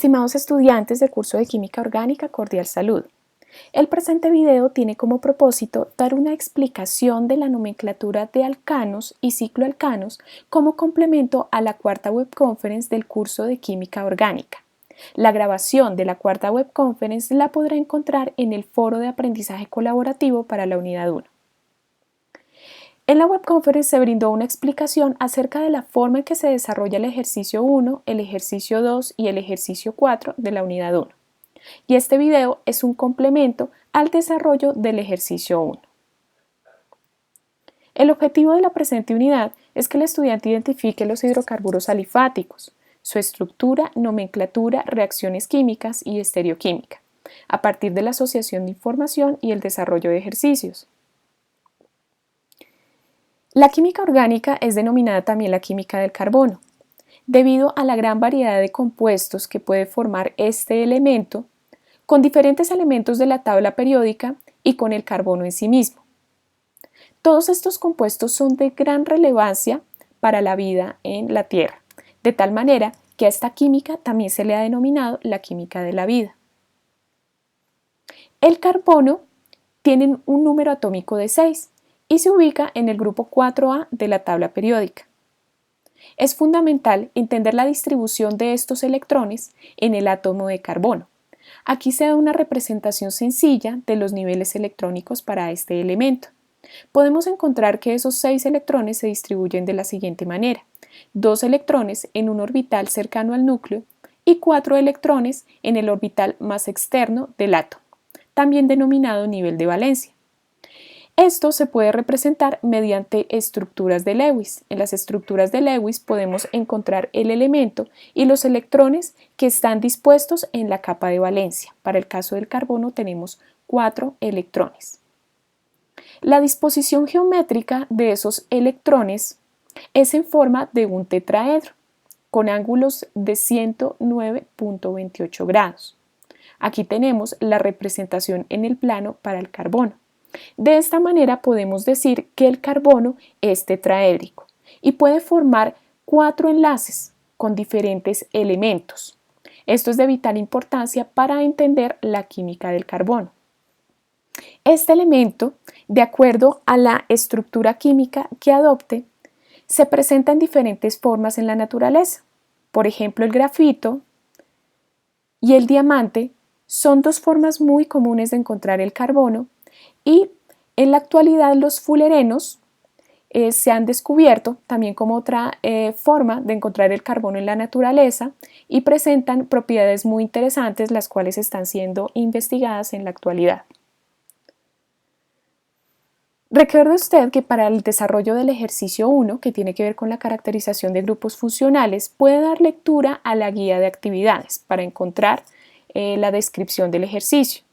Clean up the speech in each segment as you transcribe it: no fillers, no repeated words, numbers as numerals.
Estimados estudiantes del curso de Química Orgánica, cordial saludo. El presente video tiene como propósito dar una explicación de la nomenclatura de alcanos y cicloalcanos como complemento a la cuarta webconference del curso de Química Orgánica. La grabación de la cuarta webconference la podrá encontrar en el foro de aprendizaje colaborativo para la unidad 1. En la webconference se brindó una explicación acerca de la forma en que se desarrolla el ejercicio 1, el ejercicio 2 y el ejercicio 4 de la unidad 1. Y este video es un complemento al desarrollo del ejercicio 1. El objetivo de la presente unidad es que el estudiante identifique los hidrocarburos alifáticos, su estructura, nomenclatura, reacciones químicas y estereoquímica, a partir de la asociación de información y el desarrollo de ejercicios. La química orgánica es denominada también la química del carbono, debido a la gran variedad de compuestos que puede formar este elemento, con diferentes elementos de la tabla periódica y con el carbono en sí mismo. Todos estos compuestos son de gran relevancia para la vida en la Tierra, de tal manera que a esta química también se le ha denominado la química de la vida. El carbono tiene un número atómico de 6 y se ubica en el grupo 4A de la tabla periódica. Es fundamental entender la distribución de estos electrones en el átomo de carbono. Aquí se da una representación sencilla de los niveles electrónicos para este elemento. Podemos encontrar que esos 6 electrones se distribuyen de la siguiente manera: 2 electrones en un orbital cercano al núcleo y 4 electrones en el orbital más externo del átomo, también denominado nivel de valencia. Esto se puede representar mediante estructuras de Lewis. En las estructuras de Lewis podemos encontrar el elemento y los electrones que están dispuestos en la capa de valencia. Para el caso del carbono tenemos 4 electrones. La disposición geométrica de esos electrones es en forma de un tetraedro, con ángulos de 109.28 grados. Aquí tenemos la representación en el plano para el carbono. De esta manera podemos decir que el carbono es tetraédrico y puede formar 4 enlaces con diferentes elementos. Esto es de vital importancia para entender la química del carbono. Este elemento, de acuerdo a la estructura química que adopte, se presenta en diferentes formas en la naturaleza. Por ejemplo, el grafito y el diamante son dos formas muy comunes de encontrar el carbono, y en la actualidad los fullerenos se han descubierto también como otra forma de encontrar el carbono en la naturaleza y presentan propiedades muy interesantes, las cuales están siendo investigadas en la actualidad. Recuerde usted que para el desarrollo del ejercicio 1, que tiene que ver con la caracterización de grupos funcionales, puede dar lectura a la guía de actividades para encontrar la descripción del ejercicio.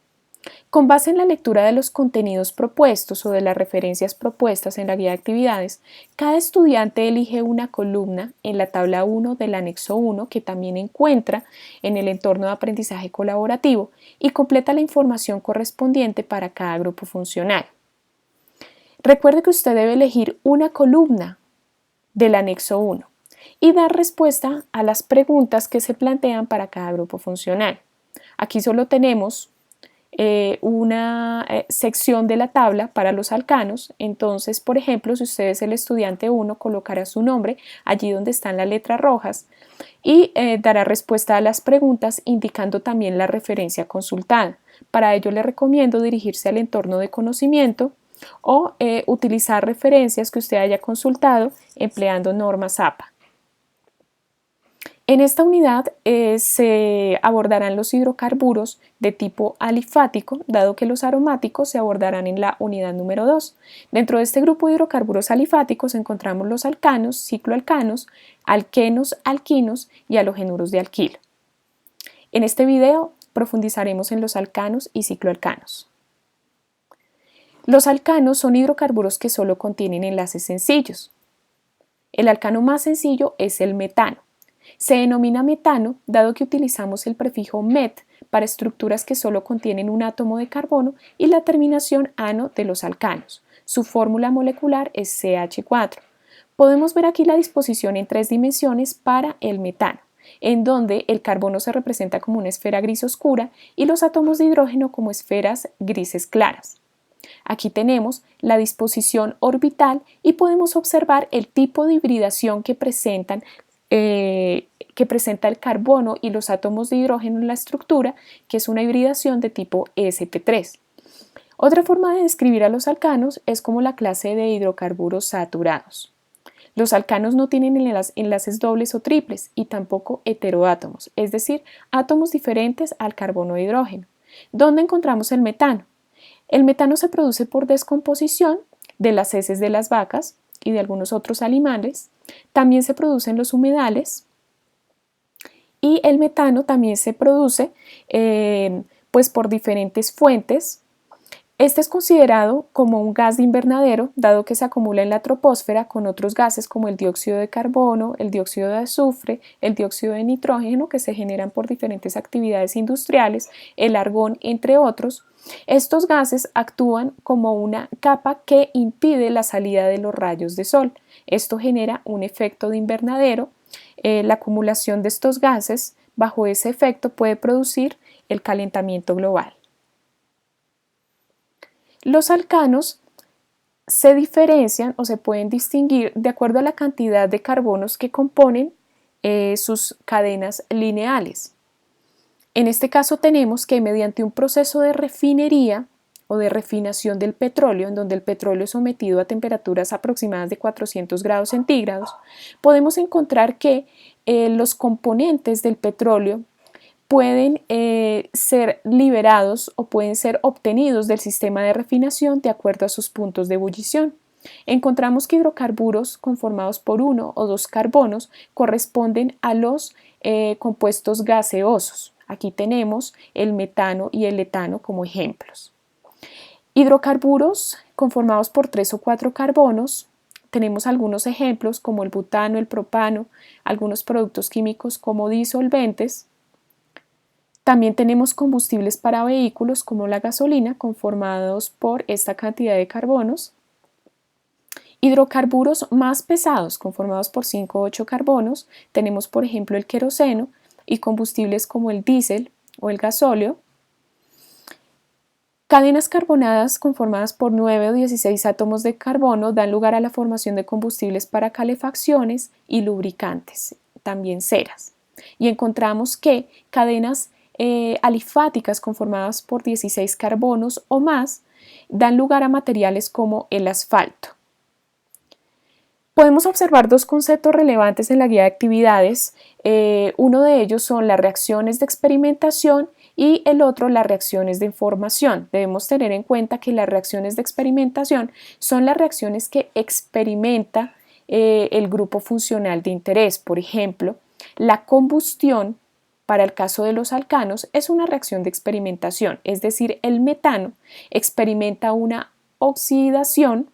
Con base en la lectura de los contenidos propuestos o de las referencias propuestas en la guía de actividades, cada estudiante elige una columna en la tabla 1 del anexo 1 que también encuentra en el entorno de aprendizaje colaborativo y completa la información correspondiente para cada grupo funcional. Recuerde que usted debe elegir una columna del anexo 1 y dar respuesta a las preguntas que se plantean para cada grupo funcional. Aquí solo tenemos una sección de la tabla para los alcanos. Entonces, por ejemplo, si usted es el estudiante 1, colocará su nombre allí donde están las letras rojas y dará respuesta a las preguntas indicando también la referencia consultada. Para ello le recomiendo dirigirse al entorno de conocimiento o utilizar referencias que usted haya consultado empleando normas APA. En esta unidad se abordarán los hidrocarburos de tipo alifático, dado que los aromáticos se abordarán en la unidad número 2. Dentro de este grupo de hidrocarburos alifáticos encontramos los alcanos, cicloalcanos, alquenos, alquinos y halogenuros de alquilo. En este video profundizaremos en los alcanos y cicloalcanos. Los alcanos son hidrocarburos que solo contienen enlaces sencillos. El alcano más sencillo es el metano. Se denomina metano dado que utilizamos el prefijo met para estructuras que solo contienen un átomo de carbono y la terminación ano de los alcanos. Su fórmula molecular es CH4. Podemos ver aquí la disposición en 3 dimensiones para el metano. en donde el carbono se representa como una esfera gris oscura y los átomos de hidrógeno como esferas grises claras. Aquí tenemos la disposición orbital y podemos observar el tipo de hibridación que presenta el carbono y los átomos de hidrógeno en la estructura, que es una hibridación de tipo sp3. Otra forma de describir a los alcanos es como la clase de hidrocarburos saturados. Los alcanos no tienen enlaces dobles o triples y tampoco heteroátomos, es decir, átomos diferentes al carbono e hidrógeno. ¿Dónde encontramos el metano? El metano se produce por descomposición de las heces de las vacas y de algunos otros animales. También se produce en los humedales y el metano también se produce pues por diferentes fuentes. Este es considerado como un gas de invernadero, dado que se acumula en la troposfera con otros gases como el dióxido de carbono, el dióxido de azufre, el dióxido de nitrógeno, que se generan por diferentes actividades industriales, el argón, entre otros. Estos gases actúan como una capa que impide la salida de los rayos de sol. Esto genera un efecto de invernadero. La acumulación de estos gases bajo ese efecto puede producir el calentamiento global. Los alcanos se diferencian o se pueden distinguir de acuerdo a la cantidad de carbonos que componen sus cadenas lineales. En este caso tenemos que mediante un proceso de refinería o de refinación del petróleo, en donde el petróleo es sometido a temperaturas aproximadas de 400 grados centígrados, podemos encontrar que los componentes del petróleo pueden ser liberados o pueden ser obtenidos del sistema de refinación de acuerdo a sus puntos de ebullición. Encontramos que hidrocarburos conformados por uno o dos carbonos corresponden a los compuestos gaseosos. Aquí tenemos el metano y el etano como ejemplos. Hidrocarburos conformados por 3 o 4 carbonos, tenemos algunos ejemplos como el butano, el propano, algunos productos químicos como disolventes. También tenemos combustibles para vehículos como la gasolina conformados por esta cantidad de carbonos. Hidrocarburos más pesados conformados por 5 o 8 carbonos, tenemos por ejemplo el queroseno y combustibles como el diésel o el gasóleo. Cadenas carbonadas conformadas por 9 o 16 átomos de carbono dan lugar a la formación de combustibles para calefacciones y lubricantes, también ceras. Y encontramos que cadenas alifáticas conformadas por 16 carbonos o más dan lugar a materiales como el asfalto. Podemos observar dos conceptos relevantes en la guía de actividades. Uno de ellos son las reacciones de experimentación y el otro las reacciones de información. Debemos tener en cuenta que las reacciones de experimentación son las reacciones que experimenta el grupo funcional de interés. Por ejemplo, la combustión para el caso de los alcanos es una reacción de experimentación, es decir, el metano experimenta una oxidación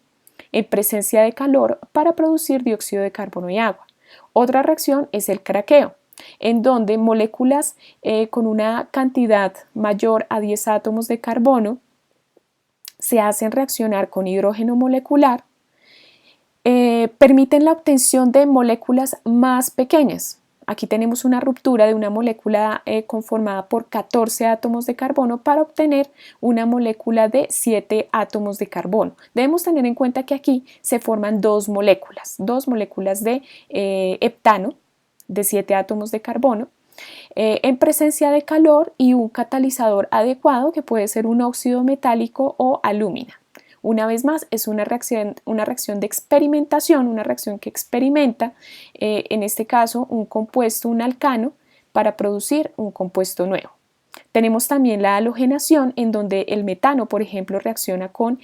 en presencia de calor para producir dióxido de carbono y agua. Otra reacción es el craqueo, en donde moléculas con una cantidad mayor a 10 átomos de carbono se hacen reaccionar con hidrógeno molecular, permiten la obtención de moléculas más pequeñas. Aquí tenemos una ruptura de una molécula conformada por 14 átomos de carbono para obtener una molécula de 7 átomos de carbono. Debemos tener en cuenta que aquí se forman dos moléculas de heptano de 7 átomos de carbono en presencia de calor y un catalizador adecuado que puede ser un óxido metálico o alúmina. Una vez más, es una reacción de experimentación, una reacción que experimenta, en este caso, un compuesto, un alcano, para producir un compuesto nuevo. Tenemos también la halogenación, en donde el metano, por ejemplo, reacciona con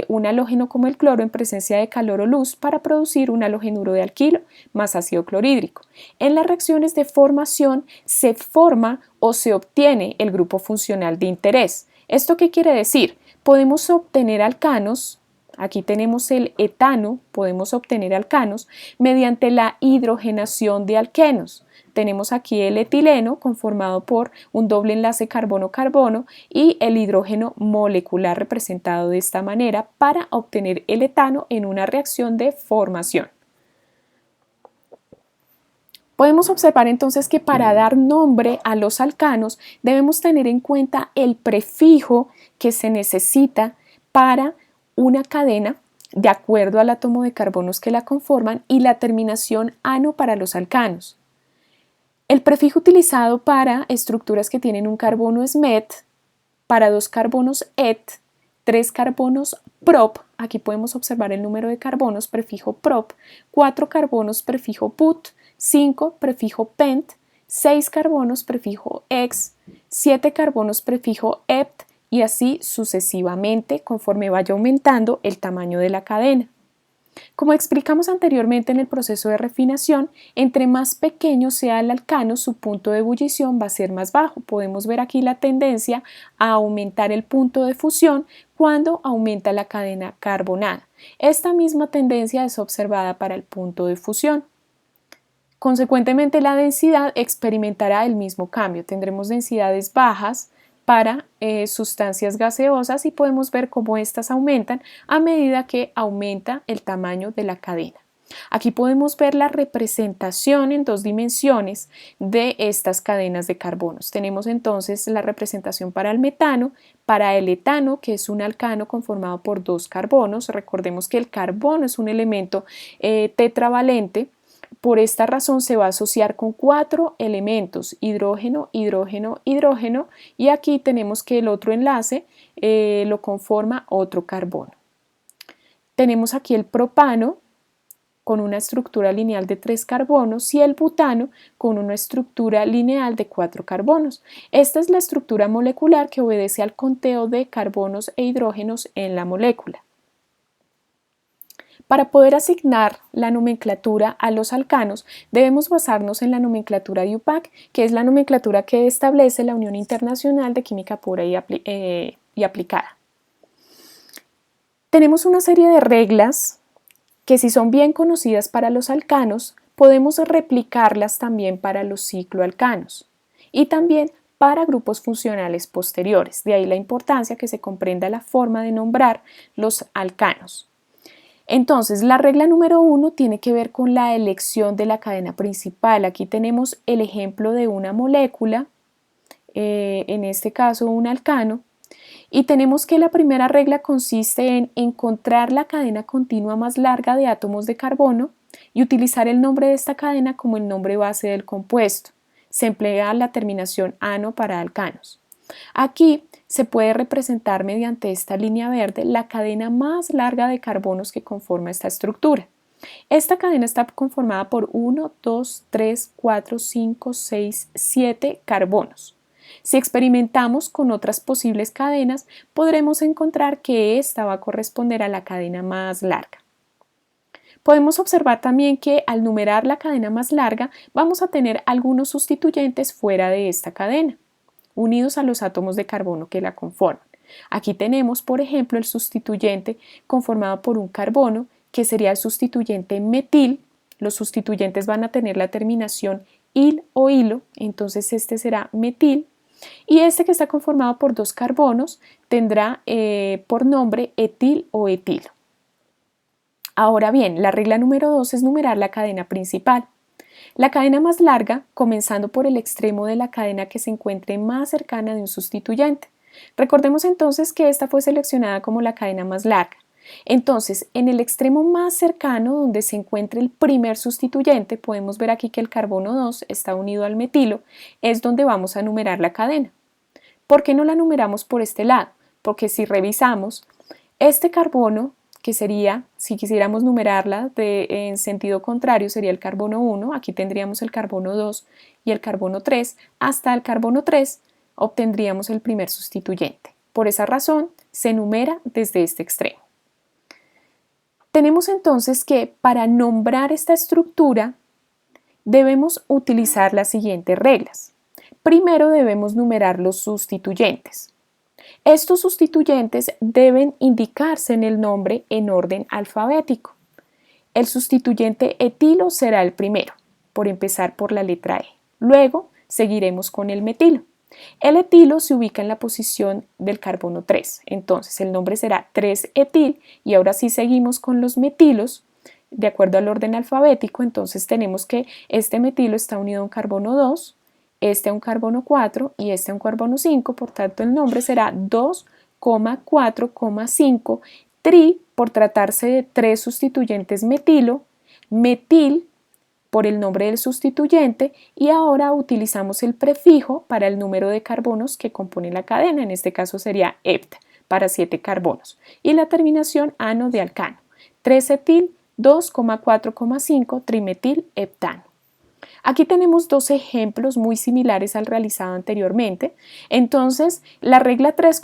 un halógeno como el cloro en presencia de calor o luz para producir un halogenuro de alquilo más ácido clorhídrico. En las reacciones de formación se forma o se obtiene el grupo funcional de interés. ¿Esto qué quiere decir? Podemos obtener alcanos, aquí tenemos el etano, podemos obtener alcanos mediante la hidrogenación de alquenos. Tenemos aquí el etileno conformado por un doble enlace carbono-carbono y el hidrógeno molecular representado de esta manera para obtener el etano en una reacción de formación. Podemos observar entonces que para dar nombre a los alcanos debemos tener en cuenta el prefijo que se necesita para una cadena de acuerdo al átomo de carbonos que la conforman y la terminación ano para los alcanos. El prefijo utilizado para estructuras que tienen un carbono es met, para 2 carbonos et, 3 carbonos prop, aquí podemos observar el número de carbonos, prefijo prop, 4 carbonos, prefijo put, 5 prefijo pent, 6 carbonos, prefijo ex, 7 carbonos, prefijo ept, y así sucesivamente conforme vaya aumentando el tamaño de la cadena. Como explicamos anteriormente en el proceso de refinación, entre más pequeño sea el alcano, su punto de ebullición va a ser más bajo. Podemos ver aquí la tendencia a aumentar el punto de fusión cuando aumenta la cadena carbonada. Esta misma tendencia es observada para el punto de fusión. Consecuentemente, la densidad experimentará el mismo cambio. Tendremos densidades bajas para sustancias gaseosas y podemos ver cómo estas aumentan a medida que aumenta el tamaño de la cadena. Aquí podemos ver la representación en 2 dimensiones de estas cadenas de carbonos. Tenemos entonces la representación para el metano, para el etano, que es un alcano conformado por 2 carbonos. Recordemos que el carbono es un elemento tetravalente. Por esta razón se va a asociar con 4 elementos, hidrógeno, hidrógeno, hidrógeno, y aquí tenemos que el otro enlace lo conforma otro carbono. Tenemos aquí el propano con una estructura lineal de 3 carbonos y el butano con una estructura lineal de 4 carbonos. Esta es la estructura molecular que obedece al conteo de carbonos e hidrógenos en la molécula. Para poder asignar la nomenclatura a los alcanos, debemos basarnos en la nomenclatura de UPAC, que es la nomenclatura que establece la Unión Internacional de Química Pura y Aplicada. Tenemos una serie de reglas que, si son bien conocidas para los alcanos, podemos replicarlas también para los cicloalcanos y también para grupos funcionales posteriores. De ahí la importancia que se comprenda la forma de nombrar los alcanos. Entonces, la regla número 1 tiene que ver con la elección de la cadena principal. Aquí tenemos el ejemplo de una molécula, en este caso un alcano, y tenemos que la primera regla consiste en encontrar la cadena continua más larga de átomos de carbono y utilizar el nombre de esta cadena como el nombre base del compuesto. Se emplea la terminación ano para alcanos. Aquí se puede representar mediante esta línea verde la cadena más larga de carbonos que conforma esta estructura. Esta cadena está conformada por 1, 2, 3, 4, 5, 6, 7 carbonos. Si experimentamos con otras posibles cadenas, podremos encontrar que esta va a corresponder a la cadena más larga. Podemos observar también que al numerar la cadena más larga, vamos a tener algunos sustituyentes fuera de esta cadena, unidos a los átomos de carbono que la conforman. Aquí tenemos, por ejemplo, el sustituyente conformado por un carbono, que sería el sustituyente metil. Los sustituyentes van a tener la terminación il o hilo, entonces este será metil. Y este, que está conformado por 2 carbonos, tendrá por nombre etil o etilo. Ahora bien, la regla número 2 es numerar la cadena principal. La cadena más larga, comenzando por el extremo de la cadena que se encuentre más cercana de un sustituyente. Recordemos entonces que esta fue seleccionada como la cadena más larga. Entonces, en el extremo más cercano donde se encuentre el primer sustituyente, podemos ver aquí que el carbono 2 está unido al metilo, es donde vamos a numerar la cadena. ¿Por qué no la numeramos por este lado? Porque si revisamos, este carbono, que sería, si quisiéramos numerarla en sentido contrario, sería el carbono 1, aquí tendríamos el carbono 2 y el carbono 3, hasta el carbono 3 obtendríamos el primer sustituyente. Por esa razón, se numera desde este extremo. Tenemos entonces que para nombrar esta estructura debemos utilizar las siguientes reglas. Primero debemos numerar los sustituyentes. Estos sustituyentes deben indicarse en el nombre en orden alfabético. El sustituyente etilo será el primero, por empezar por la letra E. Luego seguiremos con el metilo. El etilo se ubica en la posición del carbono 3, entonces el nombre será 3-etil y ahora sí seguimos con los metilos, de acuerdo al orden alfabético, entonces tenemos que este metilo está unido a un carbono 2, este a un carbono 4 y este a un carbono 5, por tanto el nombre será 2,4,5 tri por tratarse de 3 sustituyentes metilo, metil por el nombre del sustituyente y ahora utilizamos el prefijo para el número de carbonos que compone la cadena, en este caso sería hept para 7 carbonos y la terminación ano de alcano, 3-etil 2,4,5 trimetil heptano. Aquí tenemos dos ejemplos muy similares al realizado anteriormente. Entonces, la regla 3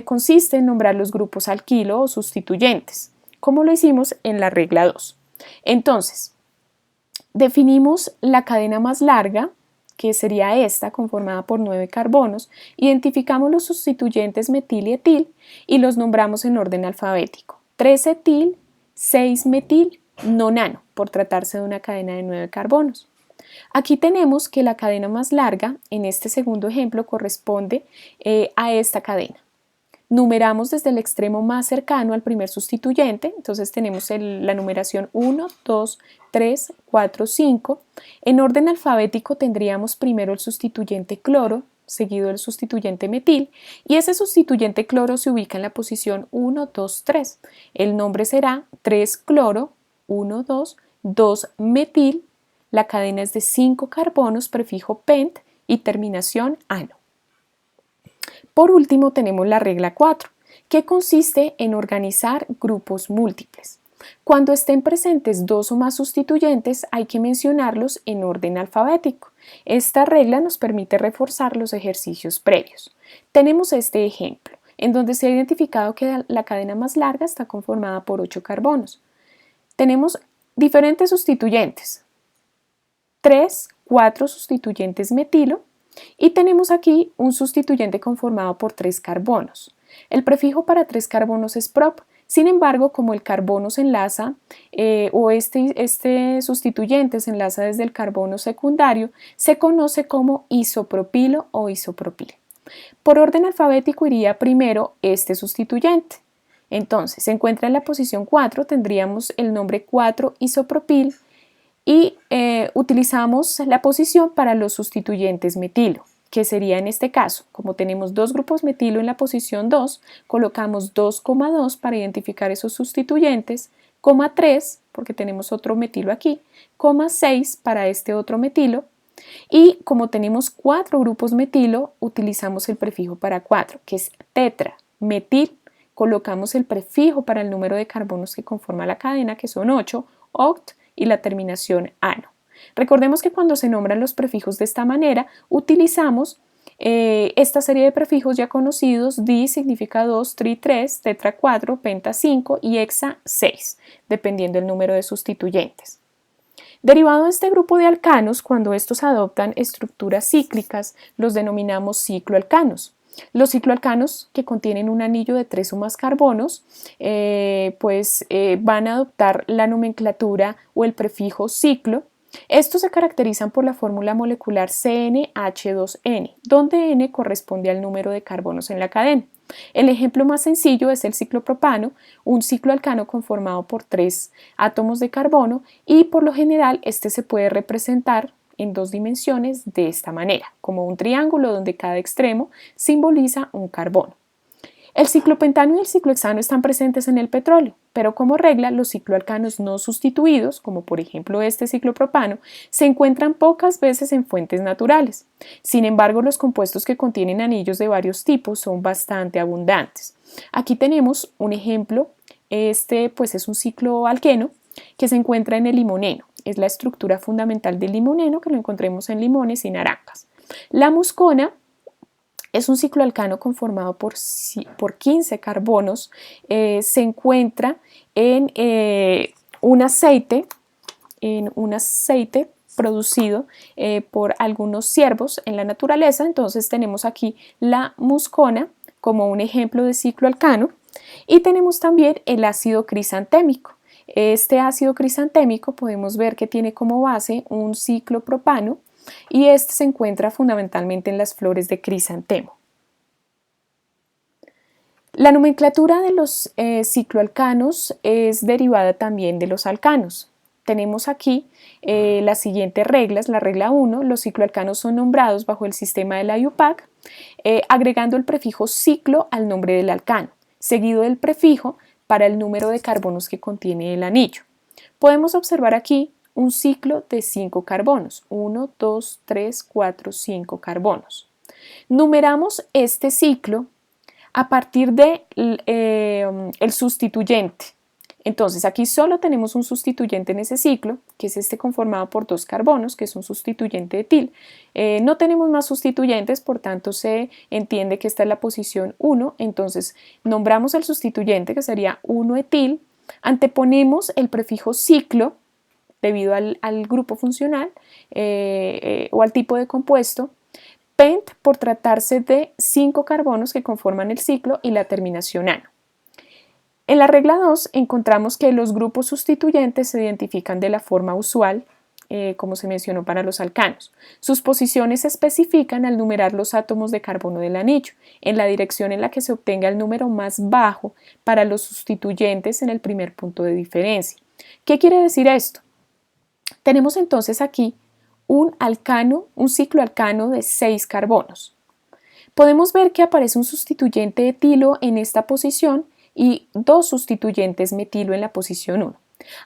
consiste en nombrar los grupos alquilo o sustituyentes, como lo hicimos en la regla 2. Entonces, definimos la cadena más larga, que sería esta, conformada por 9 carbonos, identificamos los sustituyentes metil y etil y los nombramos en orden alfabético. 3-etil, 6-metil, nonano, por tratarse de una cadena de 9 carbonos. Aquí tenemos que la cadena más larga, en este segundo ejemplo, corresponde a esta cadena. Numeramos desde el extremo más cercano al primer sustituyente, entonces tenemos la numeración 1, 2, 3, 4, 5. En orden alfabético tendríamos primero el sustituyente cloro, seguido del sustituyente metil, y ese sustituyente cloro se ubica en la posición 1, 2, 3. El nombre será 3-cloro, 1, 2, 2-metil, la cadena es de 5 carbonos, prefijo pent y terminación ano. Por último tenemos la regla 4, que consiste en organizar grupos múltiples. Cuando estén presentes 2 o más sustituyentes hay que mencionarlos en orden alfabético. Esta regla nos permite reforzar los ejercicios previos. Tenemos este ejemplo, en donde se ha identificado que la cadena más larga está conformada por 8 carbonos. Tenemos diferentes sustituyentes, 3, 4 sustituyentes metilo y tenemos aquí un sustituyente conformado por 3 carbonos. El prefijo para 3 carbonos es prop, sin embargo, como el carbono se enlaza o este sustituyente se enlaza desde el carbono secundario, se conoce como isopropilo o isopropil. Por orden alfabético iría primero este sustituyente. Entonces, se encuentra en la posición 4, tendríamos el nombre 4-isopropil y utilizamos la posición para los sustituyentes metilo, que sería en este caso, como tenemos 2 grupos metilo en la posición 2, colocamos 2,2 para identificar esos sustituyentes, 3, porque tenemos otro metilo aquí, 6 para este otro metilo, y como tenemos 4 grupos metilo, utilizamos el prefijo para 4, que es tetra, metil, colocamos el prefijo para el número de carbonos que conforma la cadena, que son 8, oct, y la terminación ano. Recordemos que cuando se nombran los prefijos de esta manera, utilizamos esta serie de prefijos ya conocidos: di significa 2, tri 3, tetra 4, penta 5 y hexa 6, dependiendo del número de sustituyentes. Derivado de este grupo de alcanos, cuando estos adoptan estructuras cíclicas, los denominamos cicloalcanos. Los cicloalcanos que contienen un anillo de 3 o más carbonos van a adoptar la nomenclatura o el prefijo ciclo. Estos se caracterizan por la fórmula molecular CnH2n, donde n corresponde al número de carbonos en la cadena. El ejemplo más sencillo es el ciclopropano, un cicloalcano conformado por 3 átomos de carbono y por lo general este se puede representar en 2 dimensiones de esta manera, como un triángulo donde cada extremo simboliza un carbono. El ciclopentano y el ciclohexano están presentes en el petróleo, pero como regla los cicloalcanos no sustituidos, como por ejemplo este ciclopropano, se encuentran pocas veces en fuentes naturales. Sin embargo, los compuestos que contienen anillos de varios tipos son bastante abundantes. Aquí tenemos un ejemplo, este es un cicloalqueno que se encuentra en el limoneno. Es la estructura fundamental del limoneno, que lo encontremos en limones y naranjas. La muscona es un cicloalcano conformado por 15 carbonos. Se encuentra en un aceite producido por algunos ciervos en la naturaleza. Entonces tenemos aquí la muscona como un ejemplo de cicloalcano y tenemos también el ácido crisantémico. Este ácido crisantémico podemos ver que tiene como base un ciclopropano y este se encuentra fundamentalmente en las flores de crisantemo. La nomenclatura de los cicloalcanos es derivada también de los alcanos. Tenemos aquí las siguientes reglas. La regla 1, los cicloalcanos son nombrados bajo el sistema de la IUPAC, agregando el prefijo ciclo al nombre del alcano, seguido del prefijo para el número de carbonos que contiene el anillo. Podemos observar aquí un ciclo de 5 carbonos, 1, 2, 3, 4, 5 carbonos. Numeramos este ciclo a partir de el sustituyente. Entonces aquí solo tenemos un sustituyente en ese ciclo, que es este conformado por 2 carbonos, que es un sustituyente etil. No tenemos más sustituyentes, por tanto se entiende que esta es la posición 1, entonces nombramos el sustituyente, que sería 1-etil, anteponemos el prefijo ciclo, debido al grupo funcional o al tipo de compuesto, pent por tratarse de 5 carbonos que conforman el ciclo y la terminación ano. En la regla 2 encontramos que los grupos sustituyentes se identifican de la forma usual, como se mencionó para los alcanos. Sus posiciones se especifican al numerar los átomos de carbono del anillo, en la dirección en la que se obtenga el número más bajo para los sustituyentes en el primer punto de diferencia. ¿Qué quiere decir esto? Tenemos entonces aquí un cicloalcano de 6 carbonos. Podemos ver que aparece un sustituyente etilo en esta posición y 2 sustituyentes metilo en la posición 1.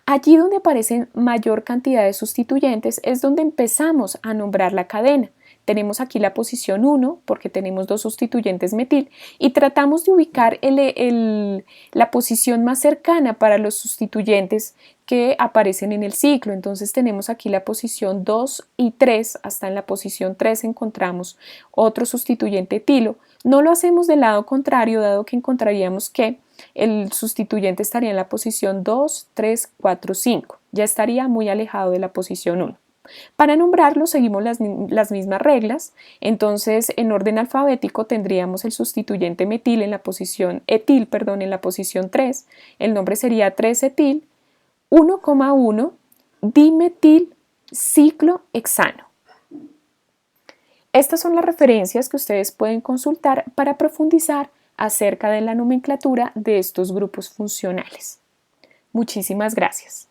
Allí donde aparecen mayor cantidad de sustituyentes es donde empezamos a nombrar la cadena. Tenemos aquí la posición 1 porque tenemos 2 sustituyentes metil y tratamos de ubicar la posición más cercana para los sustituyentes que aparecen en el ciclo. Entonces tenemos aquí la posición 2 y 3, hasta en la posición 3 encontramos otro sustituyente etilo. No lo hacemos del lado contrario, dado que encontraríamos que el sustituyente estaría en la posición 2, 3, 4, 5. Ya estaría muy alejado de la posición 1. Para nombrarlo seguimos las mismas reglas, entonces en orden alfabético tendríamos el sustituyente etil en la posición 3, el nombre sería 3-etil, 1,1 dimetil ciclohexano. Estas son las referencias que ustedes pueden consultar para profundizar acerca de la nomenclatura de estos grupos funcionales. Muchísimas gracias.